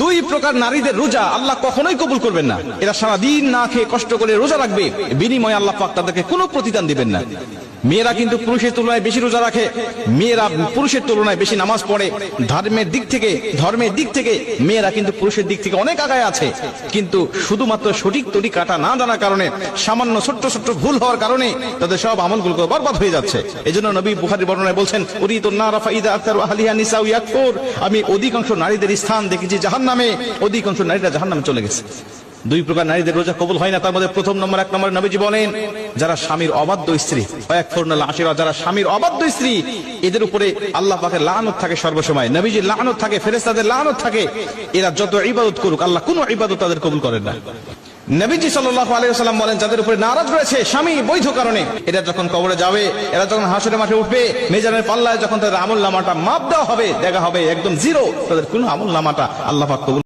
দুই প্রকার নারীদের রোজা আল্লাহ কখনোই কবুল করবেন না। এরা সারাদিন না খেয়ে কষ্ট করে রোজা রাখবে, বিনিময়ে আল্লাহ পাক তাদেরকে কোনো প্রতিদান দিবেন না। মেয়েরা কিন্তু পুরুষের তুলনায় বেশি রোজা রাখে, মেয়েরা পুরুষের তুলনায় বেশি নামাজ পড়ে, ধর্মের দিক থেকে মেয়েরা কিন্তু পুরুষের দিক থেকে অনেক আগায় আছে। কিন্তু শুধুমাত্র সঠিক তরিকাটা না জানার কারণে, সামান্য ছোট্ট ছোট্ট ভুল হওয়ার কারণে তাদের সব আমলগুলো বরবাদ হয়ে যাচ্ছে। এজন্য নবী বুখারীর বর্ণনায় বলছেন, উরিতুন নারা ফাইদা আকতারু আহলিহা নিসাউ ইয়াকফুর, আমি অধিকাংশ নারীদের স্থান দেখেছি জাহান্নামে, অধিকাংশ নারীরা জাহান্নামে চলে গেছে। দুই প্রকার নারীদের রোজা কবুল হয় না। তার মধ্যে প্রথম নম্বর, এক নম্বর নবীজি বলেন, যারা স্বামীর অবাধ্য স্ত্রী, যারা স্বামীর অবাধ্য স্ত্রী, এদের উপরে আল্লাহ পাকের লানত থাকে সর্বসময়, নবীজির লানত থাকে, ফেরেশতাদের লানত থাকে। এরা যত ইবাদত করুক আল্লাহ কোনো ইবাদত তাদের কবুল করেন না। নবীজি সাল্লাল্লাহু আলাইহি ওয়াসাল্লাম বলেন, যাদের উপরে নারাজ রয়েছে স্বামী বৈধ কারণে, এরা যখন কবরে যাবে, এরা যখন হাসরের মাঠে উঠবে, মিজানের পাল্লায় যখন তাদের আমল নামাটা মাপ দেওয়া হবে, দেখা হবে একদম জিরো, তাদের কোনো আমল নামাটা আল্লাহ পাক কবুল